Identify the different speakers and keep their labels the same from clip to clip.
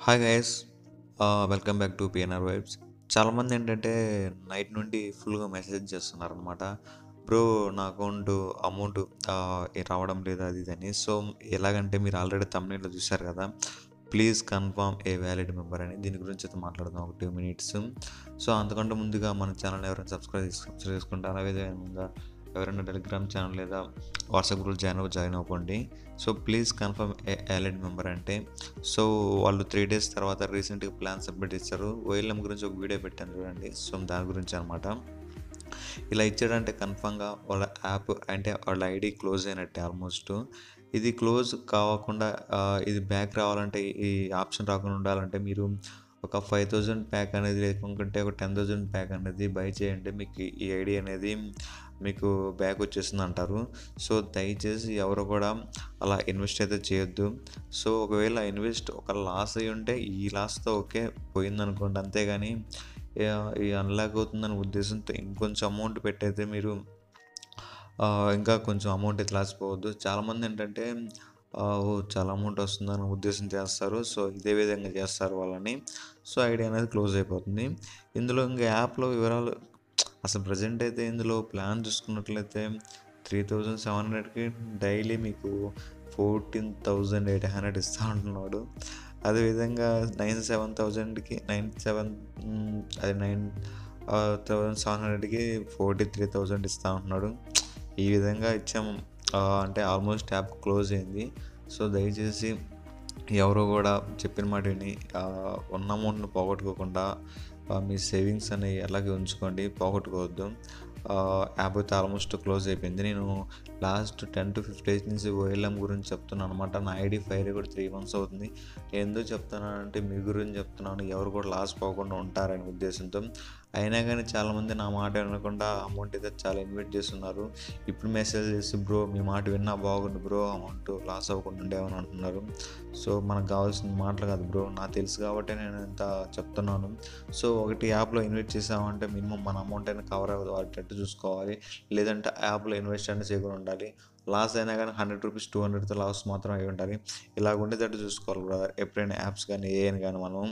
Speaker 1: Hi guys, welcome back to PNR vibes. చాలామంది ఏంటంటే night నుండి ఫుల్గా మెసేజ్ చేస్తున్నారు అనమాట. బ్రో, నా అకౌంట్ అమౌంట్ రావడం లేదు అది ఇది అని. సో ఎలాగంటే మీరు ఆల్రెడీ తమ్ముళ్ళు చూశారు కదా, please confirm a valid member అని. దీని గురించి అయితే మాట్లాడదాం ఒక 2 minutes. సో అంతకంటే ముందుగా మన ఛానల్ ఎవరైనా సబ్స్క్రైబ్ చేసుకుంటే, అలాగే ముందుగా ఎవరైనా టెలిగ్రామ్ ఛానల్ లేదా వాట్సాప్ గ్రూప్ జాయిన్ అవ్వండి. So please confirm a valid member అంటే, సో వాళ్ళు 3 days తర్వాత రీసెంట్గా ప్లాన్ సబ్మిట్ ఇచ్చారు. ఓఎల్ఎం గురించి ఒక వీడియో పెట్టాను చూడండి. సో దాని గురించి అనమాట. ఇలా ఇచ్చాడంటే కన్ఫామ్గా వాళ్ళ యాప్ అంటే వాళ్ళ ఐడి క్లోజ్ అయినట్టే ఆల్మోస్ట్. ఇది క్లోజ్ కాకుండా ఇది బ్యాక్ రావాలంటే, ఈ ఆప్షన్ రాకుండా ఉండాలంటే మీరు ఒక 5,000 ప్యాక్ అనేది, లేకుంటే ఒక 10,000 ప్యాక్ అనేది బై చేయండి. మీకు ఈ ఐడి అనేది మీకు బ్యాక్ వచ్చేసింది అంటారు. సో దయచేసి ఎవరు కూడా అలా ఇన్వెస్ట్ అయితే చేయొద్దు. సో ఒకవేళ ఇన్వెస్ట్ ఒక లాస్ అయ్యి ఉంటే ఈ లాస్తో ఓకే పోయిందనుకోండి, అంతేగాని ఈ అన్లాక్ అవుతుందనే ఉద్దేశంతో ఇంకొంచెం అమౌంట్ పెట్టయితే మీరు ఇంకా కొంచెం అమౌంట్ అయితే లాసిపోవద్దు. చాలామంది ఏంటంటే చాలా అమౌంట్ వస్తుందని ఉద్దేశం చేస్తారు. సో ఇదే విధంగా చేస్తారు వాళ్ళని. సో ఐడి అనేది క్లోజ్ అయిపోతుంది. ఇందులో ఇంకా యాప్లో వివరాలు అసలు ప్రజెంట్ అయితే ఇందులో ప్లాన్ చూసుకున్నట్లయితే 3,700కి డైలీ మీకు 14,800 ఇస్తూ ఉంటున్నాడు. అదేవిధంగా 97,000కి 9,700కి 43,000 ఇస్తూ ఉంటున్నాడు. ఈ విధంగా ఇచ్చాము. అంటే ఆల్మోస్ట్ యాప్ క్లోజ్ అయింది. సో దయచేసి ఎవరో కూడా చెప్పిన మాట విని ఉన్న అమౌంట్ని పోగొట్టుకోకుండా మీ సేవింగ్స్ అనేవి అలాగే ఉంచుకోండి, పోగొట్టుకోవద్దు. యాప్ అయితే ఆల్మోస్ట్ క్లోజ్ అయిపోయింది. నేను లాస్ట్ 10 to 15 days నుంచి ఓఎల్ఎం గురించి చెప్తున్నాను అనమాట. నా ఐడి ఫైర్ కూడా 3 months అవుతుంది. నేను ఎందుకు చెప్తున్నానంటే మీ గురించి చెప్తున్నాను, ఎవరు కూడా లాస్ పోకుండా ఉంటారనే ఉద్దేశంతో. అయినా కానీ చాలామంది నా మాట వినకుండా అమౌంట్ అయితే చాలా ఇన్వెస్ట్ చేస్తున్నారు. ఇప్పుడు మెసేజ్ చేసి, బ్రో మీ మాట విన్నా బాగుండు బ్రో, అమౌంట్ లాస్ అవ్వకుండా ఉండేవని అంటున్నారు. సో మనకు కావాల్సిన మాటలు కాదు బ్రో, నాకు తెలుసు కాబట్టి నేను ఇంత చెప్తున్నాను. సో ఒకటి యాప్లో ఇన్వెస్ట్ చేసామంటే మినిమం మన అమౌంట్ అయినా కవర్ అయ్యేటట్టు చూసుకోవాలి. లేదంటే యాప్లో ఇన్వెస్ట్ అనేది చేయకుండా ఉండాలి. లాస్ అయినా కానీ 100 రూపీస్ 200తో లాస్ మాత్రం అయి ఉండాలి. ఇలాగ ఉండేటట్టు చూసుకోవాలి బ్రదర్, ఎప్పుడైనా యాప్స్ కానీ ఏఎన్ కానీ మనం.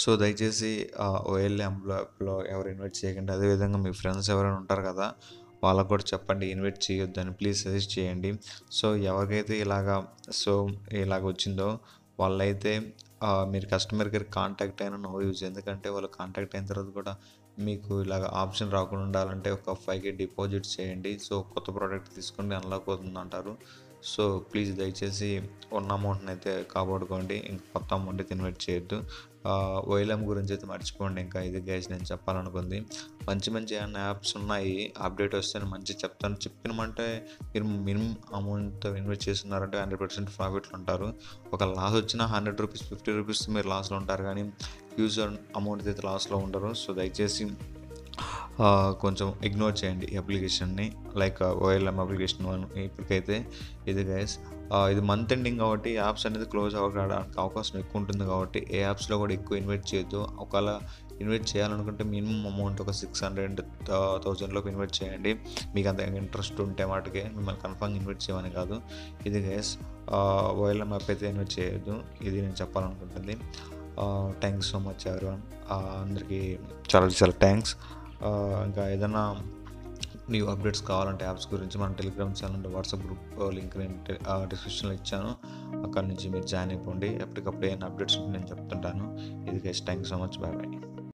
Speaker 1: సో దయచేసి ఓఎల్ఎంలో ఎవరు ఇన్వెస్ట్ చేయకండి. అదేవిధంగా మీ ఫ్రెండ్స్ ఎవరైనా ఉంటారు కదా, వాళ్ళకు కూడా చెప్పండి ఇన్వెస్ట్ చేయొద్దని, ప్లీజ్ సజెస్ట్ చేయండి. సో ఎవరికైతే ఇలాగ వచ్చిందో వాళ్ళైతే మీరు కస్టమర్ కేర్ కాంటాక్ట్ అయినా నో యూజ్. ఎందుకంటే వాళ్ళు కాంటాక్ట్ అయిన తర్వాత కూడా మీకు ఇలాగ ఆప్షన్ రాకుండా ఉండాలంటే ఒక 5K డిపాజిట్ చేయండి. సో కొత్త ప్రోడక్ట్ తీసుకొని అన్లాక్ అవుతుంది అంటారు. సో ప్లీజ్ దయచేసి ఉన్న అమౌంట్ని అయితే కాపాడుకోండి, ఇంకా కొత్త అమౌంట్ అయితే ఇన్వెస్ట్ చేయొద్దు. ఓఎల్ఎం గురించి అయితే మర్చిపోండి. ఇంకా ఇది గైస్ నేను చెప్పాలనుకుంది. మంచి ఏమైనా యాప్స్ ఉన్నాయి, అప్డేట్ వస్తే మంచి చెప్తాను. చెప్పినమంటే మీరు మినిమం అమౌంట్ ఇన్వెస్ట్ చేస్తున్నారంటే 100% ప్రాఫిట్లు ఉంటారు. ఒక లాస్ వచ్చినా 100 రూపీస్ 50 రూపీస్ మీరు లాస్లో ఉంటారు, కానీ హ్యూజ్ అమౌంట్ అయితే లాస్లో ఉండరు. సో దయచేసి కొంచెం ఇగ్నోర్ చేయండి ఈ అప్లికేషన్ని, లైక్ ఓఎల్ఎం అప్లికేషన్. ఇప్పటికైతే ఇది గైస్, ఇది మంత్ ఎండింగ్ కాబట్టి యాప్స్ అనేది క్లోజ్ అవ్వడానికి అవకాశం ఎక్కువ ఉంటుంది. కాబట్టి ఏ యాప్స్లో కూడా ఎక్కువ ఇన్వెస్ట్ చేయొద్దు. ఒకవేళ ఇన్వెస్ట్ చేయాలనుకుంటే మినిమం అమౌంట్ ఒక 600,000లోకి ఇన్వెస్ట్ చేయండి. మీకు అంత ఇంట్రెస్ట్ ఉంటే వాటికి మిమ్మల్ని కన్ఫర్మ్ ఇన్వెస్ట్ చేయమని కాదు. ఇది గైస్, ఓఎల్ఎం యాప్ అయితే ఇన్వెస్ట్ చేయొద్దు. ఇది నేను చెప్పాలనుకుంటుంది. థ్యాంక్స్ సో మచ్ ఎవరీవన్, అందరికీ చాలా చాలా థ్యాంక్స్. ఇంకా ఏదైనా న్యూ అప్డేట్స్ కావాలంటే యాప్స్ గురించి మన Telegram channel, WhatsApp group link నేను డిస్క్రిప్షన్లో ఇచ్చాను. అక్కడ నుంచి మీరు జాయిన్ అయిపోండి. ఎప్పటికప్పుడు ఏమైనా అప్డేట్స్ ఉంటే నేను చెప్తుంటాను. ఇది guys, thanks so much, bye bye.